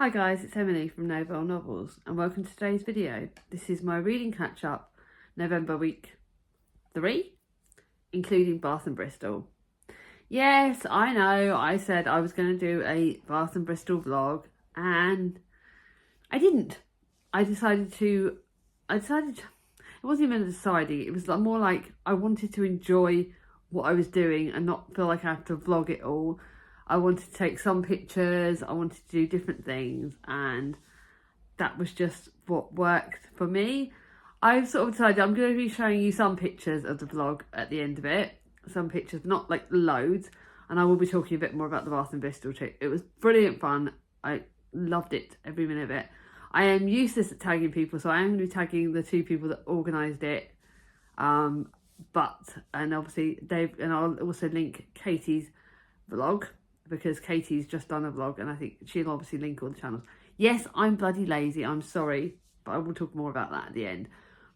Hi guys, it's Emily from Novel Novels and welcome to today's video. This is my reading catch up November week 3, including Bath and Bristol. Yes, I know, I said I was going to do a Bath and Bristol vlog and I didn't. It wasn't even deciding, it was more like I wanted to enjoy what I was doing and not feel like I had to vlog it all. I wanted to take some pictures, I wanted to do different things, and that was just what worked for me. I've sort of decided I'm going to be showing you some pictures of the vlog at the end of it. Some pictures, not like loads, and I will be talking a bit more about the Bath and Bristol trip. It was brilliant fun. I loved it, every minute of it. I am useless at tagging people, so I am going to be tagging the 2 people that organised it. And obviously Dave, and I'll also link Katie's vlog, because Katie's just done a vlog and I think she'll obviously link all the channels. Yes, I'm bloody lazy, I'm sorry, but I will talk more about that at the end.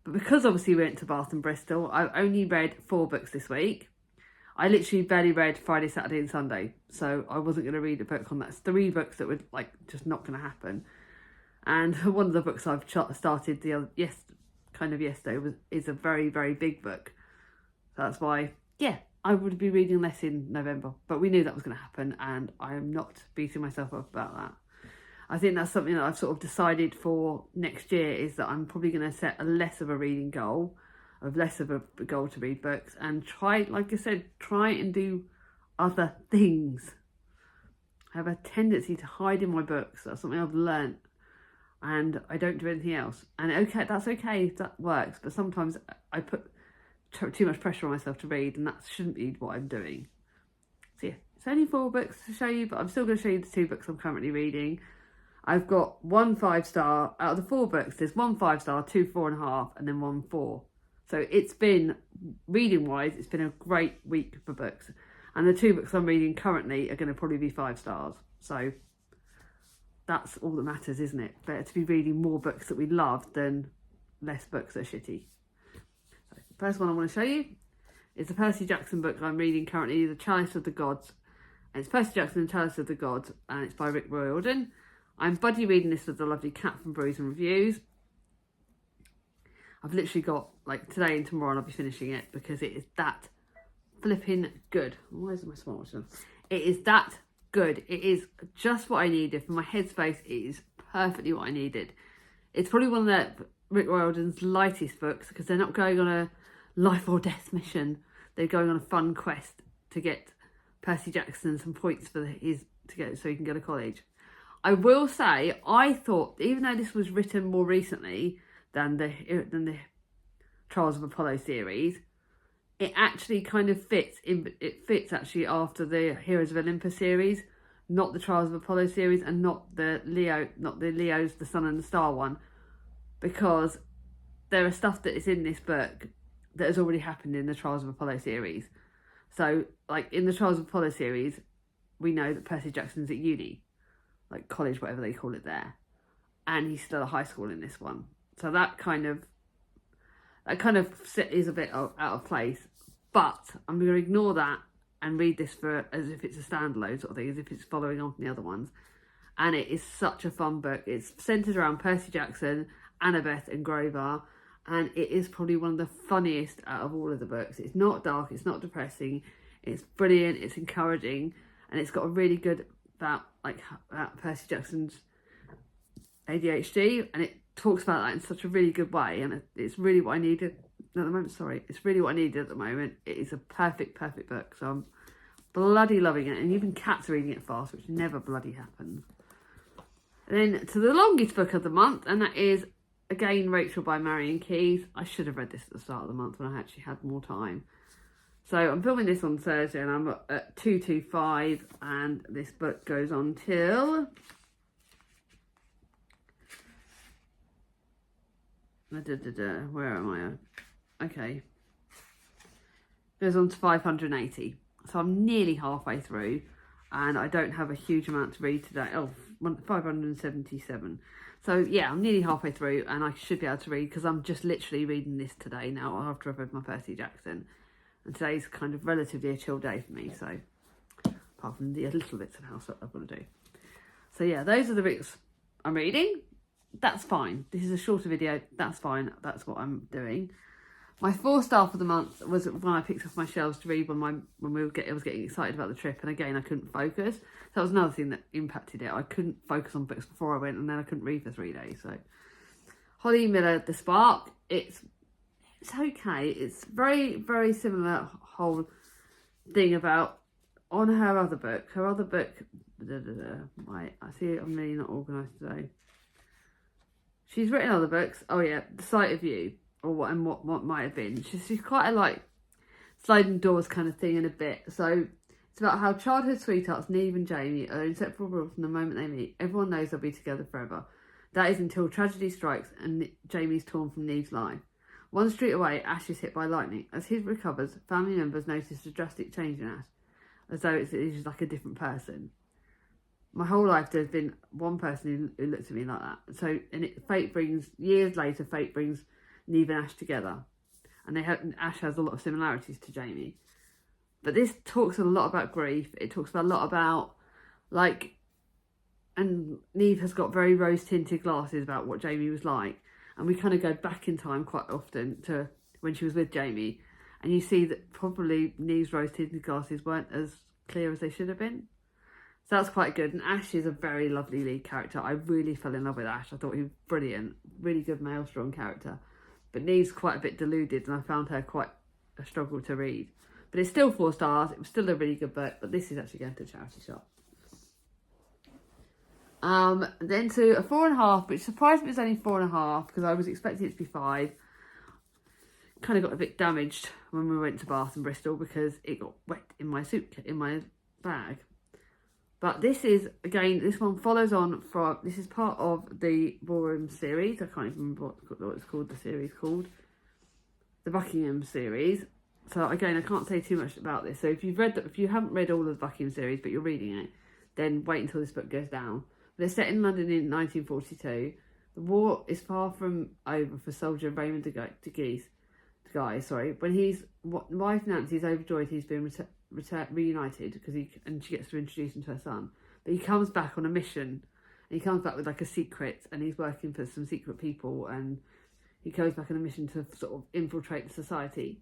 But because obviously we went to Bath and Bristol, I've only read 4 books this week. I literally barely read Friday, Saturday and Sunday, so I wasn't going to read a book on that. It's 3 books that were like just not going to happen. And one of the books I've started yesterday is a very, very big book. So that's why, yeah, I would be reading less in November, but we knew that was going to happen and I am not beating myself up about that. I think that's something that I've sort of decided for next year, is that I'm probably going to set less of a reading goal, less of a goal to read books, and try, like I said, try and do other things. I have a tendency to hide in my books. That's something I've learnt, and I don't do anything else. And okay, that's okay if that works, but sometimes I put too much pressure on myself to read, and that shouldn't be what I'm doing. So yeah, it's only 4 books to show you, but I'm still going to show you the 2 books I'm currently reading. I've got 1 5-star out of the 4 books. There's 1 5-star, 2 4.5, and then 1 4. So it's been, reading wise, it's been a great week for books, and the 2 books I'm reading currently are going to probably be 5 stars. So that's all that matters, isn't it? Better to be reading more books that we love than less books that are shitty. First one I want to show you is the Percy Jackson book I'm reading currently, The Chalice of the Gods. And it's Percy Jackson and Chalice of the Gods, and it's by Rick Riordan. I'm buddy reading this with the lovely Cat from Brews and Reviews. I've literally got like today and tomorrow and I'll be finishing it because it is that flipping good. Where's my smartwatch on? It is that good. It is just what I needed for my headspace. It is perfectly what I needed. It's probably one of Rick Riordan's lightest books because they're not going on a life or death mission. They're going on a fun quest to get Percy Jackson some points so he can go to college. I will say, I thought, even though this was written more recently than the Trials of Apollo series, it actually kind of fits in. It fits actually after the Heroes of Olympus series, not the Trials of Apollo series, and not the Leo's the Sun and the Star one, because there are stuff that is in this book that has already happened in the Trials of Apollo series. So, like, in the Trials of Apollo series, we know that Percy Jackson's at uni, like college, whatever they call it there, and he's still at high school in this one. So that kind of is a bit out of place. But I'm going to ignore that and read this as if it's a standalone sort of thing, as if it's following on from the other ones. And it is such a fun book. It's centred around Percy Jackson, Annabeth and Grover, and it is probably one of the funniest out of all of the books. It's not dark, it's not depressing, it's brilliant, it's encouraging, and it's got a really good about Percy Jackson's ADHD, and it talks about that in such a really good way, and it's really what I needed at the moment. It's really what I needed at the moment. It is a perfect book, so I'm bloody loving it, and even Kat's reading it fast, which never bloody happens. And then to the longest book of the month, and that is again Rachel by Marion Keyes. I should have read this at the start of the month when I actually had more time. So I'm filming this on Thursday and I'm at 225, and this book goes on till where am I? Okay. Goes on to 580. So I'm nearly halfway through and I don't have a huge amount to read today. 577. So yeah, I'm nearly halfway through and I should be able to read because I'm just literally reading this today now after I've read my Percy Jackson. And today's kind of relatively a chill day for me, so apart from the little bits of house that I've got to do. So yeah, those are the books I'm reading. That's fine. This is a shorter video. That's fine. That's what I'm doing. My 4-star for the month was when I picked off my shelves to read when I was getting excited about the trip, and again I couldn't focus. So that was another thing that impacted it. I couldn't focus on books before I went, and then I couldn't read for 3 days. So Holly Miller, The Spark. It's okay. It's very, very similar whole thing about on her other book. Her other book. Right, I see I'm really not organised today. She's written other books. Oh yeah, The Sight of You, or what might have been. She's quite a like sliding doors kind of thing in a bit. So it's about how childhood sweethearts Neve and Jamie are inseparable from the moment they meet. Everyone knows they'll be together forever. That is until tragedy strikes and Jamie's torn from Neve's life. One street away, Ash is hit by lightning. As he recovers, family members notice a drastic change in Ash, as though it's like a different person. My whole life there's been one person who looks at me like that. So, years later, fate brings Neve and Ash together. And Ash has a lot of similarities to Jamie. But this talks a lot about grief. It talks a lot about, and Neve has got very rose-tinted glasses about what Jamie was like. And we kind of go back in time quite often to when she was with Jamie. And you see that probably Neve's rose-tinted glasses weren't as clear as they should have been. So that's quite good. And Ash is a very lovely lead character. I really fell in love with Ash. I thought he was brilliant. Really good male strong character. But Neve's quite a bit deluded, and I found her quite a struggle to read. But it's still 4 stars. It was still a really good book, but this is actually going to a charity shop. Then to a 4.5, which surprised me it was only 4.5 because I was expecting it to be 5. Kind of got a bit damaged when we went to Bath and Bristol because it got wet in my bag. But this is, again, this one follows on from, this is part of the Ballroom series. I can't even remember what it's called, the series called. The Buckingham series. So again, I can't say too much about this. So if you haven't read all of the Buckingham series, but you're reading it, then wait until this book goes down. But it's set in London in 1942. The war is far from over for soldier Raymond de Guy. When his wife Nancy is overjoyed he's been reunited because she gets to introduce him to her son. But he comes back on a mission, and he comes back with like a secret, and he's working for some secret people, and he goes back on a mission to sort of infiltrate the society.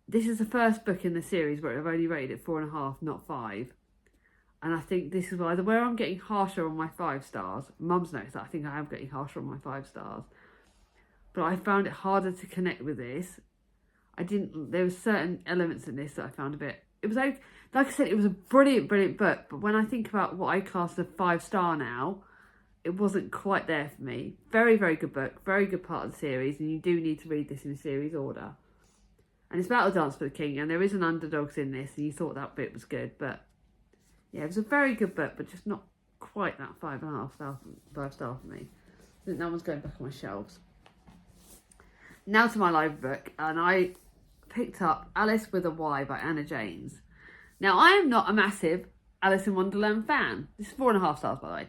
This is the first book in the series where I've only rated it 4.5, not 5. And I think this is where I'm getting harsher on my 5 stars. Mum's noticed that I think I am getting harsher on my 5 stars. But I found it harder to connect with this. There were certain elements in this that I found it was like I said, it was a brilliant book. But when I think about what I class as a 5-star now, it wasn't quite there for me. Very, very good book. Very good part of the series. And you do need to read this in series order. And it's about a dance for the king. And there is an underdogs in this. And you thought that bit was good. But yeah, it was a very good book. But just not quite that 5.5 star for me. I think that one's going back on my shelves. Now to my library book, and I picked up Alice with a Y by Anna James. Now, I am not a massive Alice in Wonderland fan. This is 4.5 stars, by the way.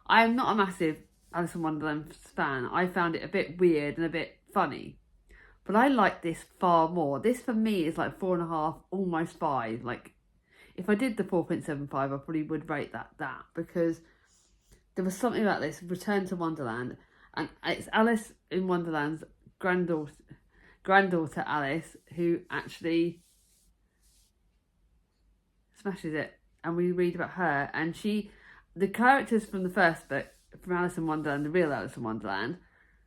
I am not a massive Alice in Wonderland fan. I found it a bit weird and a bit funny. But I like this far more. This, for me, is like 4.5, almost 5. Like, if I did the 4.75, I probably would rate that because there was something about this Return to Wonderland, and it's Alice in Wonderland's granddaughter Alice who actually smashes it, and we read about her, and the characters from the first book, from Alice in Wonderland, the real Alice in Wonderland,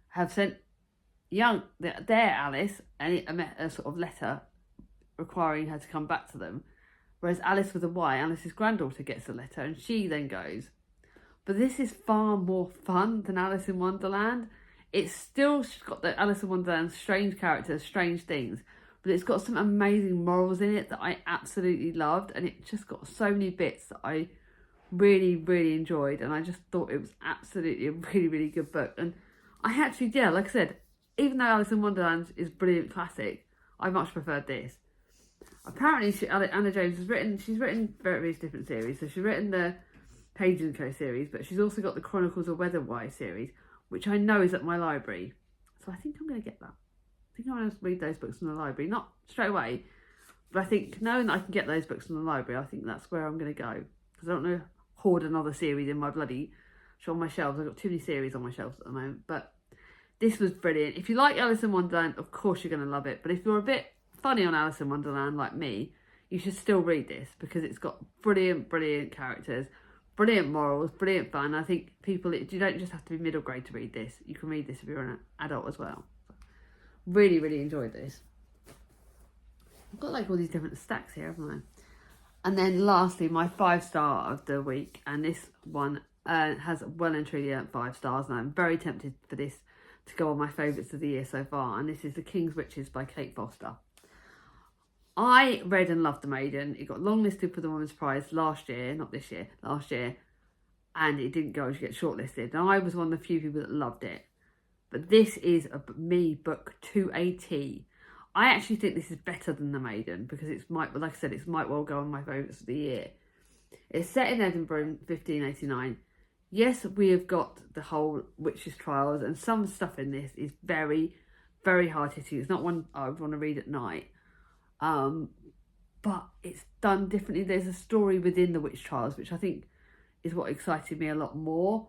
have sent their Alice a sort of letter requiring her to come back to them, whereas Alice with a Y, Alice's granddaughter, gets a letter and she then goes. But this is far more fun than Alice in Wonderland. She's got the Alice in Wonderland strange characters, strange things, but it's got some amazing morals in it that I absolutely loved, and it just got so many bits that I really, really enjoyed, and I just thought it was absolutely a really, really good book. And I actually, like I said, even though Alice in Wonderland is a brilliant classic, I much preferred this. Apparently, Anna James she's written various different series. So she's written the Page & Co series, but she's also got the Chronicles of Weatherby series, which I know is at my library. So I think I'm going to get that. I think I'm going to read those books from the library. Not straight away, but I think knowing that I can get those books from the library, I think that's where I'm going to go. Because I don't want to hoard another series in my bloody which are on my shelves. I've got too many series on my shelves at the moment, but this was brilliant. If you like Alice in Wonderland, of course you're going to love it. But if you're a bit funny on Alice in Wonderland like me, you should still read this because it's got brilliant, brilliant characters, brilliant morals, brilliant fun. I think people, you don't just have to be middle grade to read this. You can read this if you're an adult as well. Really, really enjoyed this. I've got like all these different stacks here, haven't I? And then lastly, my 5-star of the week. And this one has well and truly earned 5 stars. And I'm very tempted for this to go on my favourites of the year so far. And this is The King's Witches by Kate Foster. I read and loved The Maiden. It got longlisted for the Women's Prize last year, not this year, last year. And it didn't go to get shortlisted. And I was one of the few people that loved it. But this is me book to a T. I actually think this is better than The Maiden because it's like I said, it might well go on my favourites of the year. It's set in Edinburgh in 1589. Yes, we have got the whole witches' trials, and some stuff in this is very, very hard hitting. It's not one I would want to read at night. But it's done differently. There's a story within the witch trials, which I think is what excited me a lot more.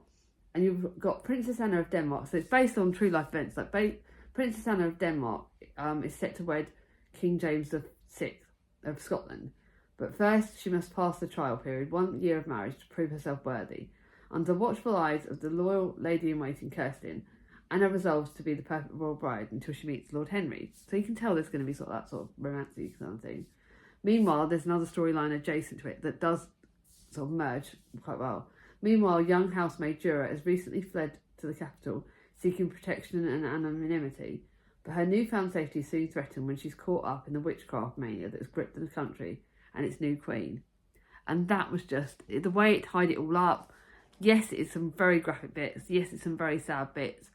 And you've got Princess Anna of Denmark, so it's based on true life events. Like Princess Anna of Denmark is set to wed King James VI of Scotland, but first she must pass the trial period, 1 year of marriage, to prove herself worthy. Under watchful eyes of the loyal lady-in-waiting Kirsten, Anna resolves to be the perfect royal bride until she meets Lord Henry. So you can tell there's going to be sort of that sort of romantic kind of thing. Meanwhile, there's another storyline adjacent to it that does sort of merge quite well. Meanwhile, young housemaid Jura has recently fled to the capital, seeking protection and anonymity. But her newfound safety is soon threatened when she's caught up in the witchcraft mania that's gripped the country and its new queen. And that was just, the way it tied it all up. Yes, it's some very graphic bits. Yes, it's some very sad bits.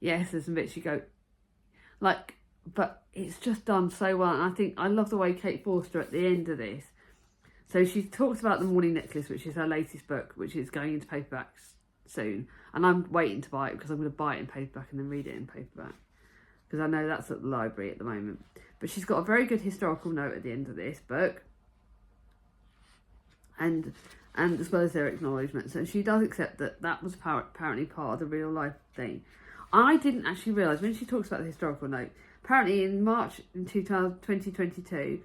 Yes, there's some bits you go, like, but it's just done so well. And I think I love the way Kate Forster at the end of this. So she talks about The Morning Necklace, which is her latest book, which is going into paperbacks soon. And I'm waiting to buy it because I'm going to buy it in paperback and then read it in paperback. Because I know that's at the library at the moment. But she's got a very good historical note at the end of this book. And as well as their acknowledgements. So she does accept that that was apparently part of the real life thing. I didn't actually realise, when she talks about the historical note, apparently in March in 2022,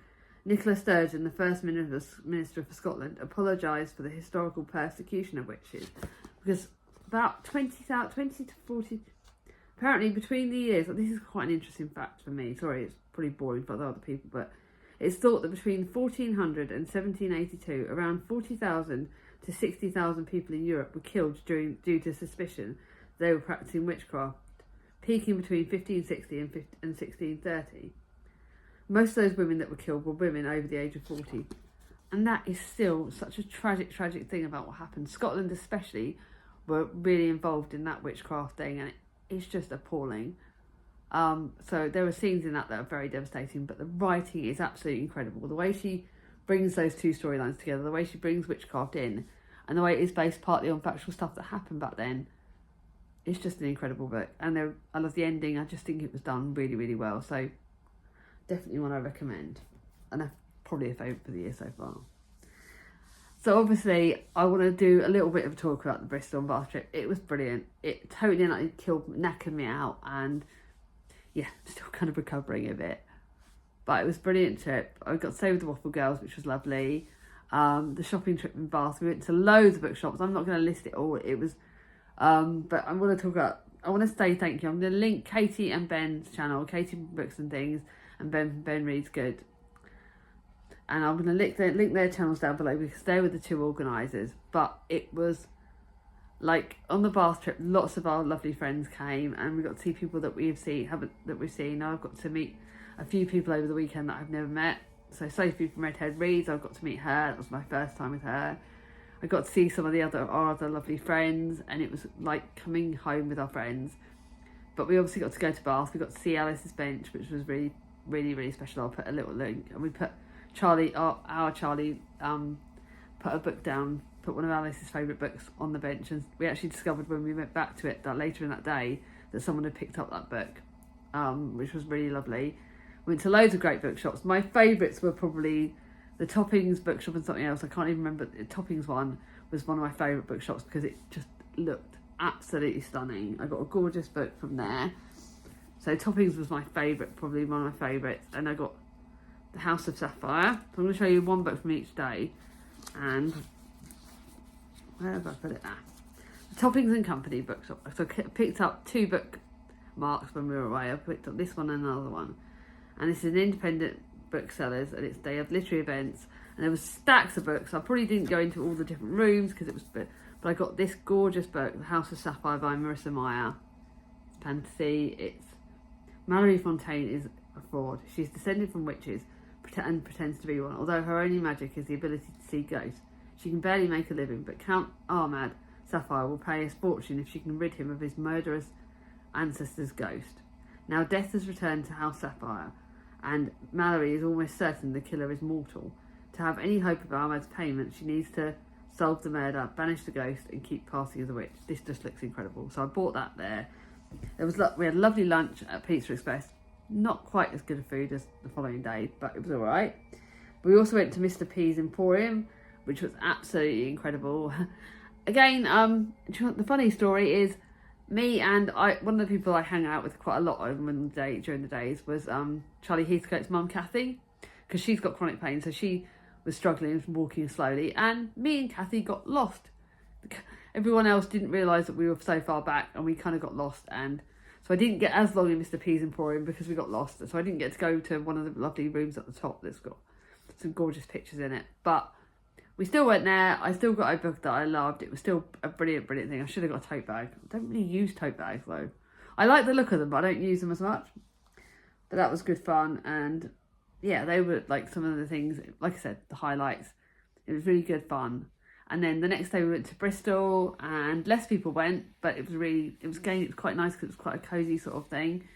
Nicola Sturgeon, the first minister for Scotland, apologised for the historical persecution of witches. Because about 20 to 40... Apparently between the years... This is quite an interesting fact for me. Sorry, it's pretty boring for other people, but it's thought that between 1400 and 1782, around 40,000 to 60,000 people in Europe were killed due to suspicion they were practising witchcraft, peaking between 1560 and 1630. Most of those women that were killed were women over the age of 40. And that is still such a tragic, tragic thing about what happened. Scotland especially were really involved in that witchcraft thing, and it's just appalling. So there were scenes in that are very devastating, but the writing is absolutely incredible. The way she brings those two storylines together, the way she brings witchcraft in, and the way it is based partly on factual stuff that happened back then, it's just an incredible book. And I love the ending. I just think it was done really, really well. So definitely one I recommend. And that's probably a favourite for the year so far. So obviously, I want to do a little bit of a talk about the Bristol and Bath trip. It was brilliant. It totally knackered me out. And yeah, I'm still kind of recovering a bit. But it was a brilliant trip. I got to stay with the Waffle Girls, which was lovely. The shopping trip in Bath, we went to loads of bookshops. I'm not going to list it all. It was... but I want to say thank you. I'm going to link Katie and Ben's channel, Katie Books and Things, and Ben Reads Good. And I'm going to link their channels down below because they were the two organisers. But it was like on the Bath trip, lots of our lovely friends came, and we got to see people that we've seen. I've got to meet a few people over the weekend that I've never met. So Sophie from Redhead Reads, I've got to meet her. That was my first time with her. I got to see some of our other lovely friends, and it was like coming home with our friends. But we obviously got to go to Bath. We got to see Alice's Bench, which was really, really, really special. I'll put a little link. And we put Charlie, our Charlie, put a book down, put one of Alice's favourite books on the bench. And we actually discovered when we went back to it that later in that day that someone had picked up that book, which was really lovely. We went to loads of great bookshops. My favourites were probably the Toppings bookshop and something else. I can't even remember. The Toppings one was one of my favourite bookshops because it just looked absolutely stunning. I got a gorgeous book from there. So Toppings was my favourite, probably one of my favourites. And I got The House of Sapphire. So I'm going to show you one book from each day. And where have I put it at? The Toppings and Company bookshop. So I picked up 2 bookmarks when we were away. I picked up this one and another one. And this is an independent booksellers, and they have literary events. And there was stacks of books. I probably didn't go into all the different rooms because it was, but I got this gorgeous book, The House of Sapphire by Marissa Meyer. Fantasy. It's Mallory Fontaine is a fraud. She's descended from witches and pretends to be one, although her only magic is the ability to see ghosts. She can barely make a living, but Count Ahmad Sapphire will pay a fortune if she can rid him of his murderous ancestor's ghost. Now death has returned to House Sapphire, and Mallory is almost certain the killer is mortal. To have any hope of Ahmad's payment, she needs to solve the murder, banish the ghost, and keep passing as a witch. This just looks incredible. So I bought that there. We had a lovely lunch at Pizza Express. Not quite as good a food as the following day, but it was all right. We also went to Mr. P's Emporium, which was absolutely incredible. Again, the funny story is, me and one of the people I hang out with quite a lot during the days was Charlie Heathcote's mum, Kathy, because she's got chronic pain, so she was struggling and walking slowly, and me and Kathy got lost. Everyone else didn't realise that we were so far back, and we kind of got lost, and so I didn't get as long in Mr. P's Emporium because we got lost, so I didn't get to go to one of the lovely rooms at the top that's got some gorgeous pictures in it, but we still went there. I still got a book that I loved. It was still a brilliant thing. I should have got a tote bag. I don't really use tote bags though. I like the look of them, but I don't use them as much. But that was good fun, and yeah, they were like some of the things, like I said, the highlights. It was really good fun. And then the next day we went to Bristol, and less people went, but it was quite nice because it was quite a cosy sort of thing.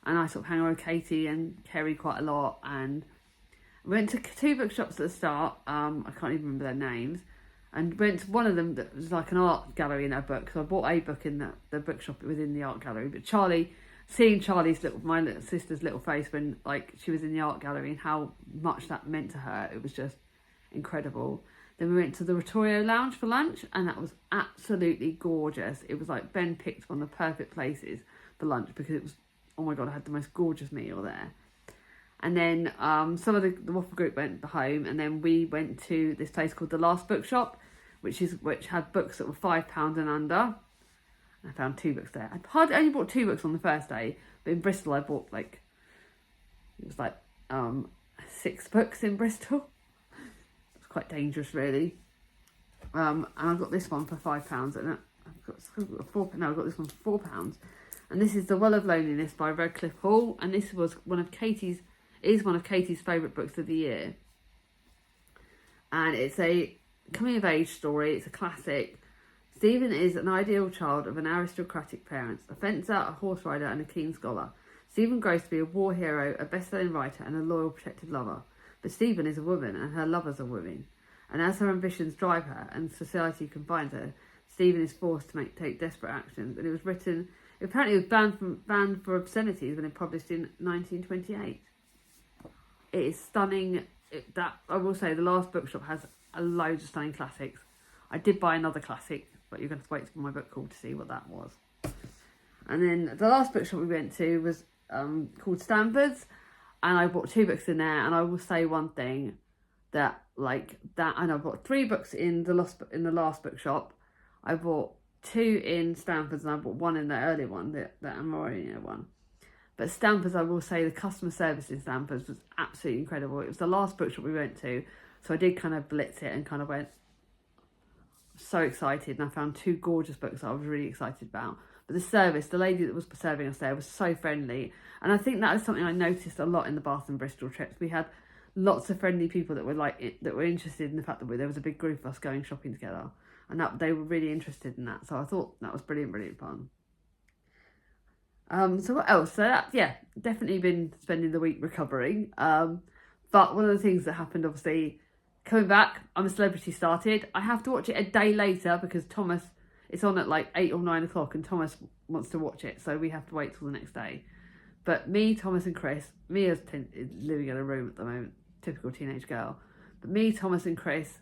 And I sort of hang around with Katie and Kerry quite a lot, and we went to 2 bookshops at the start. I can't even remember their names. And went to one of them that was like an art gallery in a book. So I bought a book in the bookshop within the art gallery. But seeing my little sister's little face when like she was in the art gallery and how much that meant to her, it was just incredible. Then we went to the Rottorio Lounge for lunch, and that was absolutely gorgeous. It was like Ben picked one of the perfect places for lunch because it was, oh my God, I had the most gorgeous meal there. And then some of the Waffle Group went home, and then we went to this place called The Last Bookshop, which had books that were £5 and under. I found 2 books there. I only bought 2 books on the first day, but in Bristol I bought 6 books in Bristol. It was quite dangerous, really. And I got this one for £5, and I got this one for £4. And this is The Well of Loneliness by Redcliffe Hall, and this was one of Katie's favourite books of the year. And it's a coming of age story. It's a classic. Stephen is an ideal child of an aristocratic parents, a fencer, a horse rider, and a keen scholar. Stephen grows to be a war hero, a best-selling writer, and a loyal, protective lover. But Stephen is a woman, and her lovers are women. And as her ambitions drive her, and society confines her, Stephen is forced to take desperate actions. And it was written. Apparently, it was banned for obscenities when it published in 1928. It is stunning. I will say, The Last Bookshop has a load of stunning classics. I did buy another classic, but you're going to have to wait for my book call to see what that was. And then the last bookshop we went to was called Stanford's, and I bought 2 books in there. And I will say one thing, and I bought 3 books in the last bookshop. I bought 2 in Stanford's, and I bought 1 in the earlier one, the Amorino one. But Stanford's, I will say, the customer service in Stanford's was absolutely incredible. It was the last bookshop we went to, so I did kind of blitz it and kind of went so excited, and I found 2 gorgeous books that I was really excited about. But the lady that was serving us there was so friendly, and I think that is something I noticed a lot in the Bath and Bristol trips. We had lots of friendly people that were interested in the fact that there was a big group of us going shopping together, and that they were really interested in that. So I thought that was brilliant fun. So what else? So that, definitely been spending the week recovering. But one of the things that happened, obviously, coming back, I'm a Celebrity started. I have to watch it a day later because Thomas, it's on at like 8 or 9 o'clock, and Thomas wants to watch it, so we have to wait till the next day. But me, Thomas and Chris, Mia's living in a room at the moment, typical teenage girl. But me, Thomas and Chris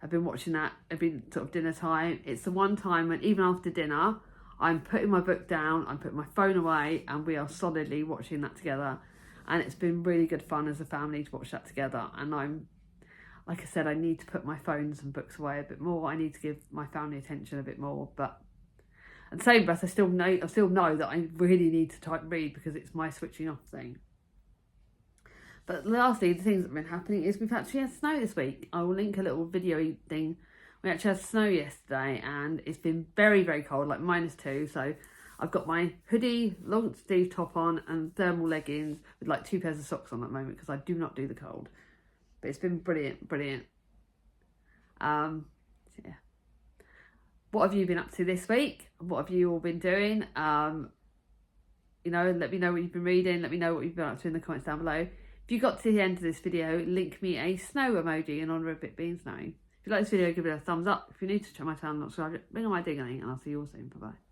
I've been watching that every sort of dinner time. It's the one time when even after dinner, I'm putting my book down, I'm putting my phone away, and we are solidly watching that together. And it's been really good fun as a family to watch that together. And like I said, I need to put my phones and books away a bit more. I need to give my family attention a bit more. But at the same breath, I still know that I really need to read because it's my switching off thing. But lastly, the things that have been happening is we've actually had snow this week. I will link a little video thing. We actually had snow yesterday and it's been very, very cold, like -2. So I've got my hoodie, long sleeve top on and thermal leggings with like 2 pairs of socks on at the moment because I do not do the cold. But it's been brilliant. So yeah. What have you been up to this week? What have you all been doing? You know, let me know what you've been reading. Let me know what you've been up to in the comments down below. If you got to the end of this video, link me a snow emoji in honour of it being snowing. If you like this video, give it a thumbs up. If you're new to my channel, not subscribed, ring on my ding-a-ling, and I'll see you all soon. Bye-bye.